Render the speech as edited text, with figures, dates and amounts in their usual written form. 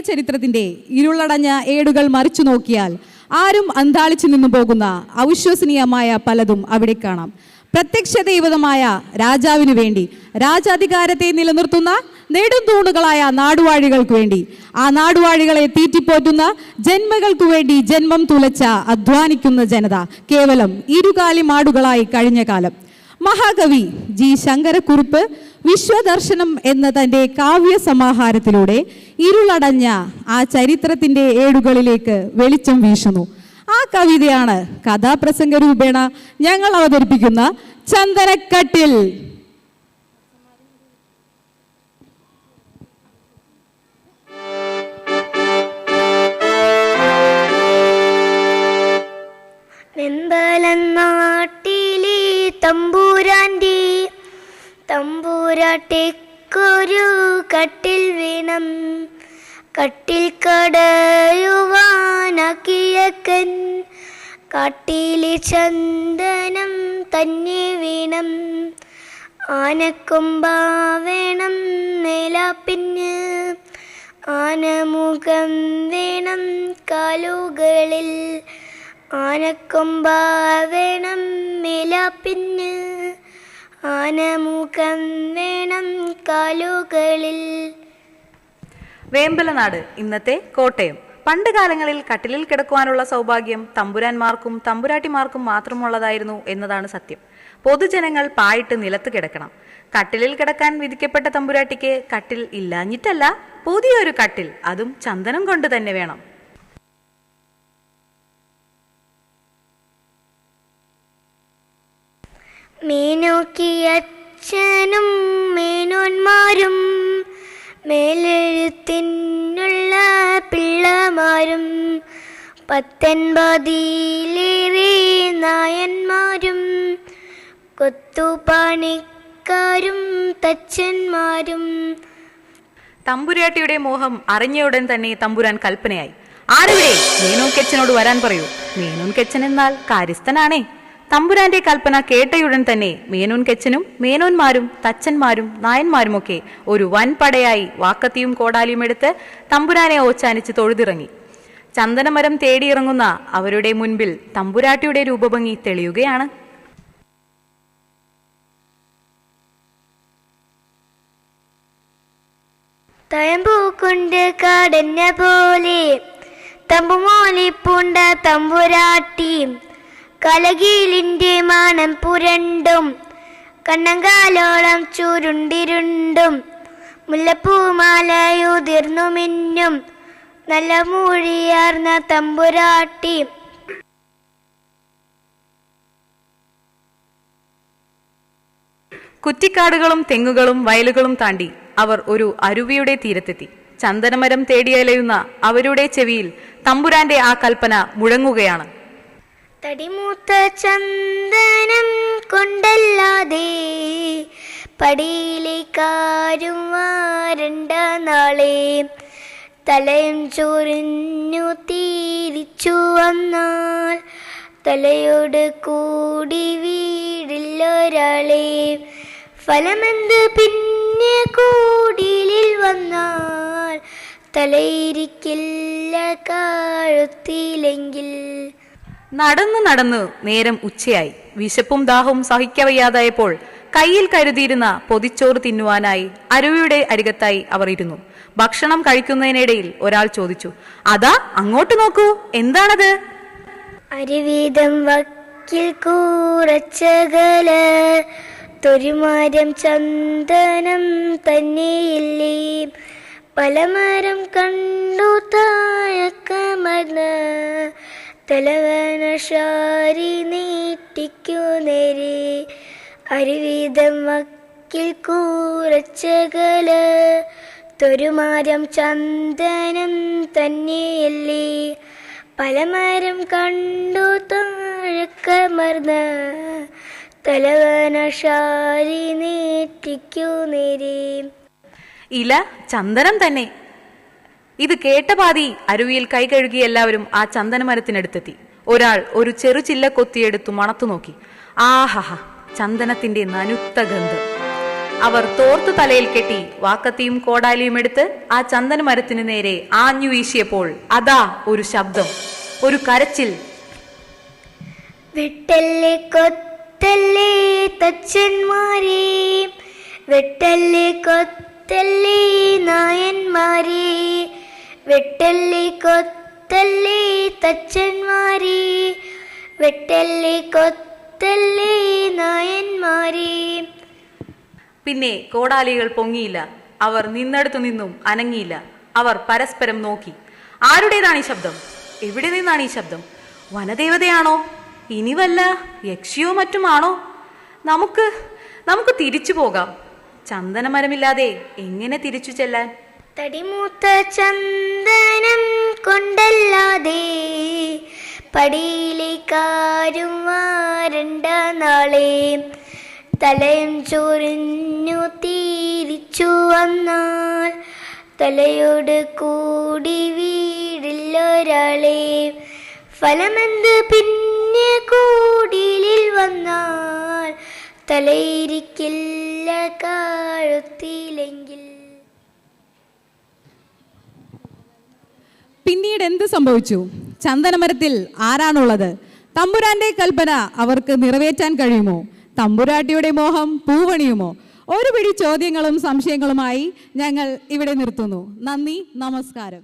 ജീവചരിത്രത്തിന്റെ ഇരുളടഞ്ഞ ഏടുകൾ മറിച്ചു നോക്കിയാൽ ആരും അന്താളിച്ചു നിന്നു പോകുന്ന അവിശ്വസനീയമായ പലതും അവിടെ കാണാം. പ്രത്യക്ഷ ദൈവതമായ രാജാവിനു വേണ്ടി രാജാധികാരത്തെ നിലനിർത്തുന്ന നെടുന്തൂണുകളായ നാടുവാഴികൾക്ക് വേണ്ടി, ആ നാടുവാഴികളെ തീറ്റിപ്പോറ്റുന്ന ജന്മകൾക്കു വേണ്ടി ജന്മം തുലച്ച അധ്വാനിക്കുന്ന ജനത കേവലം ഇരുകാലി മാടുകളായി കഴിഞ്ഞ കാലം. മഹാകവി ജി ശങ്കരക്കുറുപ്പ് വിശ്വദർശനം എന്ന തൻ്റെ കാവ്യ സമാഹാരത്തിലൂടെ ഇരുളടഞ്ഞ ആ ചരിത്രത്തിൻ്റെ ഏടുകളിലേക്ക് വെളിച്ചം വീശുന്നു. ആ കവിതയാണ് കഥാപ്രസംഗ രൂപേണ ഞങ്ങൾ അവതരിപ്പിക്കുന്ന ചന്ദനക്കട്ടിൽ. നാട്ടിലെ തമ്പൂരാട്ടിക്കൊരു കട്ടിൽ വീണം, കട്ടിൽ കടയുവാനാക്കിയക്കൻ, കാട്ടിലെ ചന്ദനം തന്നെ വീണം, ആനക്കൊമ്പ വേണം മേലാപ്പിന്, ആനമുഖം വേണം കാലുകളിൽ, ആനക്കൊമ്പ വേണം മേലാപ്പിന്, ആനമുഖം വേണം കാലുകളിൽ. വേമ്പലനാട് ഇന്നത്തെ കോട്ടയം. പണ്ട് കാലങ്ങളിൽ കട്ടിലിൽ കിടക്കുവാനുള്ള സൗഭാഗ്യം തമ്പുരാന്മാർക്കും തമ്പുരാട്ടിമാർക്കും മാത്രമുള്ളതായിരുന്നു എന്നതാണ് സത്യം. പൊതുജനങ്ങൾ പായിട്ട് നിലത്ത് കിടക്കണം. കട്ടിലിൽ കിടക്കാൻ വിധിക്കപ്പെട്ട തമ്പുരാട്ടിക്ക് കട്ടിൽ ഇല്ലാഞ്ഞിട്ടല്ല, പുതിയൊരു കട്ടിൽ, അതും ചന്ദനം കൊണ്ട് തന്നെ വേണം. മേനോക്കിയച്ഛനും മേനോന്മാരും മേലെഴുത്തിനുള്ള പിള്ളമാരും 19 നായന്മാരും കൊത്തുപണിക്കാരും തച്ചന്മാരും. തമ്പുരാട്ടിയുടെ മോഹം അറിഞ്ഞയുടൻ തന്നെ തമ്പുരാൻ കൽപ്പനയായി. ആരുടെ മേനോൻകെച്ചനോട് വരാൻ പറയൂ. മേനോൻകെച്ചൻ എന്നാൽ കാര്യസ്ഥനാണേ. തമ്പുരാന്റെ കൽപ്പന കേട്ടയുടൻ തന്നെ മേനോൻകെച്ചനും മേനോന്മാരും തച്ചന്മാരും നായന്മാരുമൊക്കെ ഒരു വൻപടയായി വാക്കത്തിയും കോടാലിയും എടുത്ത് തമ്പുരാനെ ഓച്ചാനിച്ച് തൊഴുതിറങ്ങി. ചന്ദനമരം തേടിയിറങ്ങുന്ന അവരുടെ മുൻപിൽ തമ്പുരാട്ടിയുടെ രൂപഭംഗി തെളിയുകയാണ്. തയമ്പൂക്കുണ്ട് കാടന്ന പോലെ തമ്പുമോലിപ്പൂണ്ട തമ്പുരാട്ടി, കലകീലിന്റെ മാണം പുരണ്ടും കണ്ണങ്കാലോളം ചുരുണ്ടിരുണ്ടും, മുല്ലപ്പൂമാലയുതിർന്നു മിന്നും നല്ല മൂഴിയാർന്ന തമ്പുരാട്ടി. കുറ്റിക്കാടുകളും തെങ്ങുകളും വയലുകളും താണ്ടി അവർ ഒരു അരുവിയുടെ തീരത്തെത്തി. ചന്ദനമരം തേടിയലയുന്ന അവരുടെ ചെവിയിൽ തമ്പുരാന്റെ ആ കൽപ്പന മുഴങ്ങുകയാണ്. തടിമൂത്ത ചന്ദനം കൊണ്ടല്ലാതെ പടിയിലേക്കാരും വാരണ്ട നാളെ, തലയും ചൊറിഞ്ഞു തിരിച്ചു വന്നാൽ തലയോട് കൂടി വീടില്ലൊരാളെ, ഫലമെന്ത് പിന്നെ കൂടിലിൽ വന്നാൽ തലയിരിക്കില്ല കാഴുത്തിലെങ്കിൽ. നടന്നു നടന്ന് നേരം ഉച്ചയായി. വിശപ്പും ദാഹവും സഹിക്കവയ്യാതായപ്പോൾ കയ്യിൽ കരുതിയിരുന്ന പൊതിച്ചോറ് തിന്നുവാനായി അരുവിയുടെ അരികത്തായി അവർ ഇരുന്നു. ഭക്ഷണം കഴിക്കുന്നതിനിടയിൽ ഒരാൾ ചോദിച്ചു, അതാ അങ്ങോട്ട് നോക്കൂ, എന്താണത്? അരുവീതം വക്കിൽ കൂറച്ചകല തൊരുമരം ചന്ദനം തന്നെയില്ലേ, പലമരം കണ്ടു താഴക്കമർന്ന് തലവന ഷാരി നീട്ടിക്കു നേരെ. അരുവീതം വക്കിൽ കൂറച്ചകല തൊരുമരം ചന്ദനം തന്നെയല്ലേ, പലമരം കണ്ടു താഴക്കമർന്ന് തലവന ഷാരി നീട്ടിക്കു നേരെ. ഇല ചന്ദനം തന്നെ. ഇത് കേട്ട പാതി അരുവിയിൽ കൈ കഴുകി എല്ലാവരും ആ ചന്ദനമരത്തിനടുത്തെത്തി. ഒരാൾ ഒരു ചെറു ചില്ല കൊത്തിയെടുത്തു മണത്തു നോക്കി. ആഹഹ, ചന്ദനത്തിന്റെ നനുത്ത ഗന്ധം. അവർ തോർത്തു തലയിൽ കെട്ടി വാക്കത്തിയും കോടാലിയും എടുത്ത് ആ ചന്ദന മരത്തിന് നേരെ ആഞ്ഞു വീശിയപ്പോൾ അതാ ഒരു ശബ്ദം, ഒരു കരച്ചിൽ. വെട്ടല്ലേ കൊത്തല്ലേ തച്ചന്മാരെ, വെട്ടല്ലേ കൊത്തല്ലേ നായന്മാരെ, വെട്ടല്ലേ കൊത്തല്ലേ തച്ചന്മാരെ, വെട്ടല്ലേ കൊത്തല്ലേ നായന്മാരെ. പിന്നെ കോടാലികൾ പൊങ്ങിയില്ല. അവർ നിന്നിടത്തു നിന്നും അനങ്ങിയില്ല. അവർ പരസ്പരം നോക്കി. ആരുടേതാണ് ഈ ശബ്ദം? എവിടെ നിന്നാണ് ഈ ശബ്ദം? വനദേവതയാണോ? ഇനി വല്ല യക്ഷിയോ മറ്റുമാണോ? നമുക്ക് തിരിച്ചു പോകാം. ചന്ദനമരമില്ലാതെ എങ്ങനെ തിരിച്ചു ചെല്ലാൻ? തടിമൂത്ത ചന്ദനം കൊണ്ടല്ലാതെ പടിയിലേക്കാരും വാരണ്ട നാളെ, തലയും ചൊറിഞ്ഞു തിരിച്ചു വന്നാൽ തലയോട് കൂടി വീടില്ലൊരാളെ. ഫലമെന്ത് പിന്നെ കൂടിലിൽ വന്നാൽ തലയിരിക്കില്ല കാഴുത്തിലെങ്കിൽ. പിന്നീട് എന്ത് സംഭവിച്ചു? ചന്ദനമരത്തിൽ ആരാണുള്ളത്? തമ്പുരാന്റെ കൽപ്പന അവർക്ക് നിറവേറ്റാൻ കഴിയുമോ? തമ്പുരാട്ടിയുടെ മോഹം പൂവണിയുമോ? ഒരു പിടി ചോദ്യങ്ങളും സംശയങ്ങളുമായി ഞങ്ങൾ ഇവിടെ നിർത്തുന്നു. നന്ദി, നമസ്കാരം.